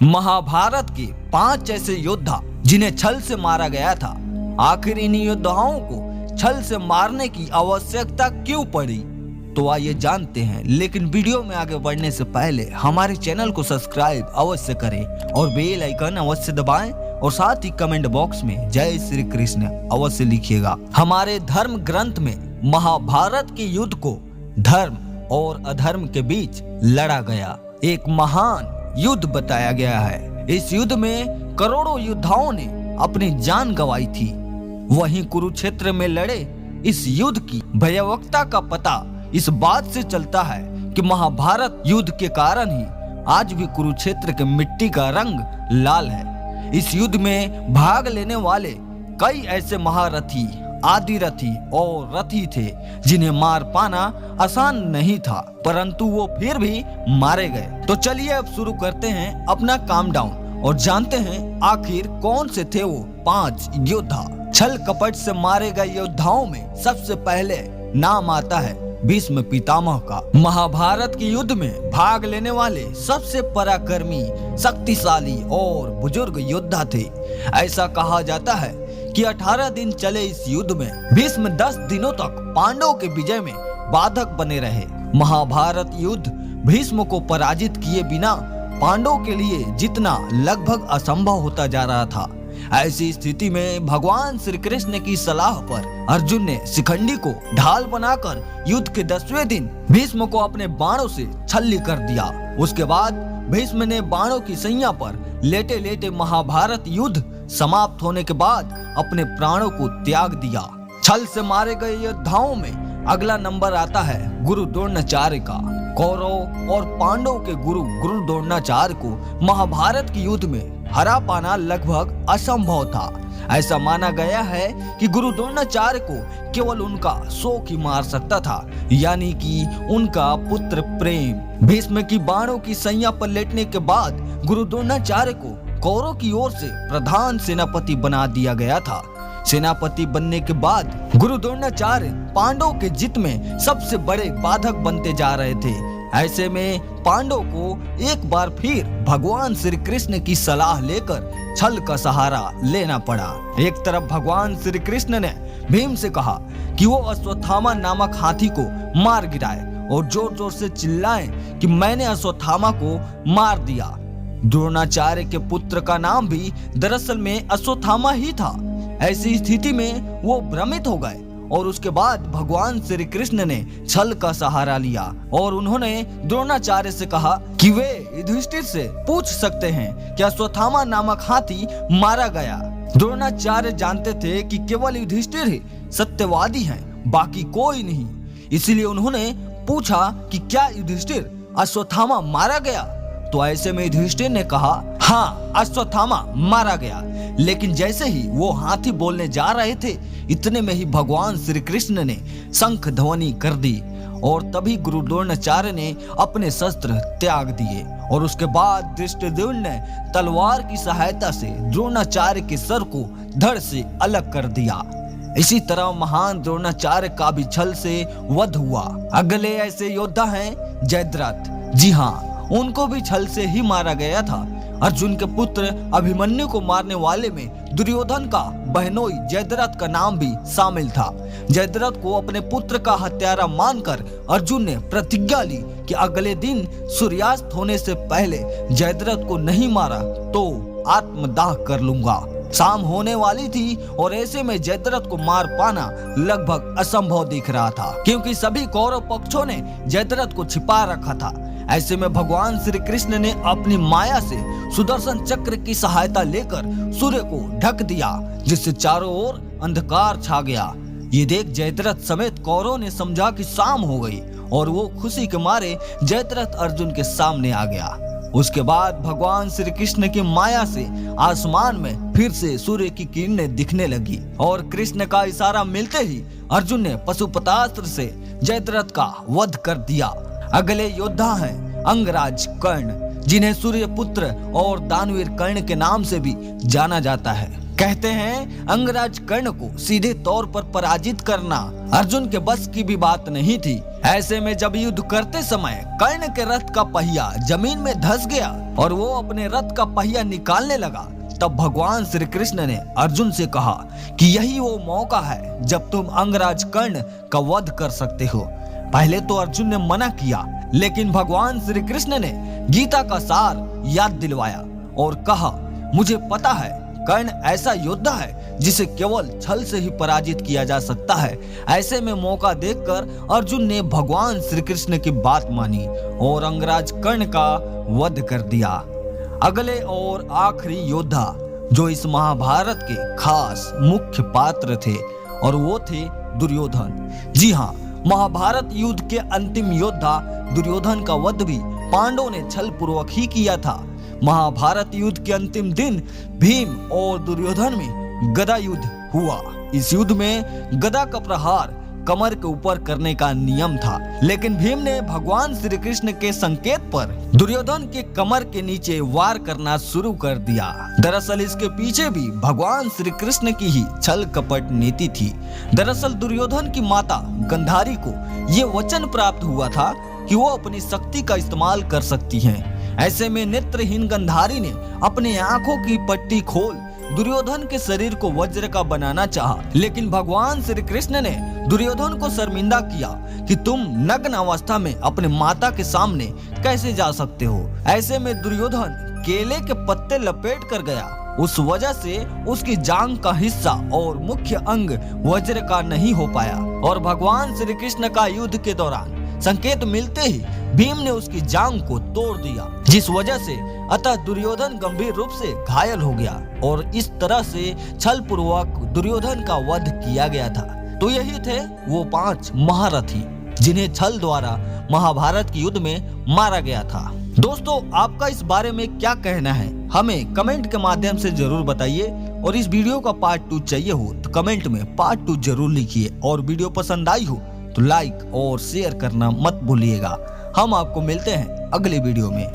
महाभारत के 5 ऐसे योद्धा जिन्हें छल से मारा गया था। आखिर इन योद्धाओं को छल से मारने की आवश्यकता क्यों पड़ी, तो आइए जानते हैं। लेकिन वीडियो में आगे बढ़ने से पहले हमारे चैनल को सब्सक्राइब अवश्य करें और बेल आइकन अवश्य दबाएं और साथ ही कमेंट बॉक्स में जय श्री कृष्ण अवश्य लिखिएगा। हमारे धर्म ग्रंथ में महाभारत के युद्ध को धर्म और अधर्म के बीच लड़ा गया एक महान युद्ध बताया गया है। इस युद्ध में करोड़ों योद्धाओं ने अपनी जान गंवाई थी। वहीं कुरुक्षेत्र में लड़े इस युद्ध की भयावहता का पता इस बात से चलता है कि महाभारत युद्ध के कारण ही आज भी कुरुक्षेत्र के मिट्टी का रंग लाल है। इस युद्ध में भाग लेने वाले कई ऐसे महारथी, आदि रथी और रथी थे जिन्हें मार पाना आसान नहीं था, परंतु वो फिर भी मारे गए। तो चलिए अब शुरू करते हैं अपना काम डाउन और जानते हैं आखिर कौन से थे वो 5 योद्धा। छल कपट से मारे गए योद्धाओं में सबसे पहले नाम आता है भीष्म पितामह का। महाभारत के युद्ध में भाग लेने वाले सबसे पराक्रमी, शक्तिशाली और बुजुर्ग योद्धा थे। ऐसा कहा जाता है कि 18 दिन चले इस युद्ध में भीष्म 10 दिनों तक पांडवों के विजय में बाधक बने रहे। महाभारत युद्ध भीष्म को पराजित किए बिना पांडवों के लिए जीतना लगभग असंभव होता जा रहा था। ऐसी स्थिति में भगवान श्री कृष्ण की सलाह पर अर्जुन ने शिखंडी को ढाल बनाकर युद्ध के 10वें दिन भीष्म को अपने बाणों से छल्ली कर दिया। उसके बाद भीष्म ने बाणों की सैया पर लेटे लेटे महाभारत युद्ध समाप्त होने के बाद अपने प्राणों को त्याग दिया। छल से मारे गए योद्धाओं में अगला नंबर आता है गुरु द्रोणाचार्य का। कौरव और पांडवों के गुरु द्रोणाचार्य को महाभारत के युद्ध में हरा पाना लगभग असंभव था। ऐसा माना गया है कि गुरु द्रोणाचार्य को केवल उनका शोक ही मार सकता था, यानी कि उनका पुत्र प्रेम। भीष्म की बाणों की सैया पर लेटने के बाद गुरु द्रोणाचार्य को कौरव की ओर से प्रधान सेनापति बना दिया गया था। सेनापति बनने के बाद गुरु द्रोणाचार्य पांडवों के जीत में सबसे बड़े बाधक बनते जा रहे थे। ऐसे में पांडवों को एक बार फिर भगवान श्री कृष्ण की सलाह लेकर छल का सहारा लेना पड़ा। एक तरफ भगवान श्री कृष्ण ने भीम से कहा कि वो अश्वत्थामा नामक हाथी को मार गिराए और जोर जोर से चिल्लाएं कि मैंने अश्वत्थामा को मार दिया। द्रोणाचार्य के पुत्र का नाम भी दरअसल में अश्वत्थामा ही था। ऐसी स्थिति में वो भ्रमित हो गए और उसके बाद भगवान श्री कृष्ण ने छल का सहारा लिया और उन्होंने द्रोणाचार्य से कहा कि वे युधिष्ठिर से पूछ सकते हैं कि अश्वत्थामा नामक हाथी मारा गया। द्रोणाचार्य जानते थे कि केवल युधिष्ठिर ही सत्यवादी हैं, बाकी कोई नहीं। इसीलिए उन्होंने पूछा कि क्या युधिष्ठिर अश्वत्थामा मारा गया। तो ऐसे में युधिष्ठिर ने कहा हाँ, अश्वत्थामा मारा गया। लेकिन जैसे ही वो हाथी बोलने जा रहे थे, इतने में ही भगवान श्री कृष्ण ने शंख ध्वनि कर दी और तभी गुरु द्रोणाचार्य ने अपने शस्त्र त्याग दिए और उसके बाद धृष्टद्युम्न ने तलवार की सहायता से द्रोणाचार्य के सर को धड़ से अलग कर दिया। इसी तरह महान द्रोणाचार्य का भी छल से वध हुआ। अगले ऐसे योद्धा हैं जयद्रथ। जी हाँ, उनको भी छल से ही मारा गया था। अर्जुन के पुत्र अभिमन्यु को मारने वाले में दुर्योधन का बहनोई जयद्रथ का नाम भी शामिल था। जयद्रथ को अपने पुत्र का हत्यारा मानकर अर्जुन ने प्रतिज्ञा ली कि अगले दिन सूर्यास्त होने से पहले जयद्रथ को नहीं मारा तो आत्मदाह कर लूंगा। शाम होने वाली थी और ऐसे में जयद्रथ को मार पाना लगभग असंभव दिख रहा था, क्योंकि सभी कौरव पक्षों ने जयद्रथ को छिपा रखा था। ऐसे में भगवान श्री कृष्ण ने अपनी माया से सुदर्शन चक्र की सहायता लेकर सूर्य को ढक दिया, जिससे चारों ओर अंधकार छा गया। ये देख जयद्रथ समेत कौरवों ने समझा कि शाम हो गई और वो खुशी के मारे जयद्रथ अर्जुन के सामने आ गया। उसके बाद भगवान श्री कृष्ण की माया से आसमान में फिर से सूर्य की किरणें दिखने लगी और कृष्ण का इशारा मिलते ही अर्जुन ने पशुपतास्त्र से जयद्रथ का वध कर दिया। अगले योद्धा हैं अंगराज कर्ण, जिन्हें सूर्य पुत्र और दानवीर कर्ण के नाम से भी जाना जाता है। कहते हैं अंगराज कर्ण को सीधे तौर पर पराजित करना अर्जुन के बस की भी बात नहीं थी। ऐसे में जब युद्ध करते समय कर्ण के रथ का पहिया जमीन में धंस गया और वो अपने रथ का पहिया निकालने लगा, तब भगवान श्री कृष्ण ने अर्जुन से कहा कि यही वो मौका है जब तुम अंगराज कर्ण का वध कर सकते हो। पहले तो अर्जुन ने मना किया, लेकिन भगवान श्री कृष्ण ने गीता का सार याद दिलवाया और कहा, मुझे पता है कर्ण ऐसा योद्धा है जिसे केवल छल से ही पराजित किया जा सकता है। ऐसे में मौका देखकर अर्जुन ने भगवान श्री कृष्ण की बात मानी और अंगराज कर्ण का वध कर दिया। अगले और आखिरी योद्धा जो इस महाभारत के खास मुख्य पात्र थे और वो थे दुर्योधन। जी हाँ, महाभारत युद्ध के अंतिम योद्धा दुर्योधन का वध भी पांडवों ने छल पूर्वक ही किया था। महाभारत युद्ध के अंतिम दिन भीम और दुर्योधन में गदा युद्ध हुआ। इस युद्ध में गदा का प्रहार कमर के ऊपर करने का नियम था, लेकिन भीम ने भगवान श्री कृष्ण के संकेत पर दुर्योधन के कमर के नीचे वार करना शुरू कर दिया। दरअसल इसके पीछे भी भगवान श्री कृष्ण की ही छल कपट नीति थी। दरअसल दुर्योधन की माता गांधारी को ये वचन प्राप्त हुआ था कि वो अपनी शक्ति का इस्तेमाल कर सकती हैं। ऐसे में नेत्रहीन गांधारी ने अपने आंखों की पट्टी खोल दुर्योधन के शरीर को वज्र का बनाना चाहा, लेकिन भगवान श्री कृष्ण ने दुर्योधन को शर्मिंदा किया कि तुम नग्न अवस्था में अपने माता के सामने कैसे जा सकते हो। ऐसे में दुर्योधन केले के पत्ते लपेट कर गया। उस वजह से उसकी जांग का हिस्सा और मुख्य अंग वज्र का नहीं हो पाया और भगवान श्री कृष्ण का युद्ध के दौरान संकेत मिलते ही भीम ने उसकी जांग को तोड़ दिया, जिस वजह से अतः दुर्योधन गंभीर रूप से घायल हो गया और इस तरह से छल पूर्वक दुर्योधन का वध किया गया था। तो यही थे वो 5 महारथी जिन्हें छल द्वारा महाभारत के युद्ध में मारा गया था। दोस्तों, आपका इस बारे में क्या कहना है हमें कमेंट के माध्यम से जरूर बताइए और इस वीडियो का पार्ट 2 चाहिए हो तो कमेंट में पार्ट 2 जरूर लिखिए और वीडियो पसंद आई हो तो लाइक और शेयर करना मत भूलिएगा। हम आपको मिलते हैं अगले वीडियो में।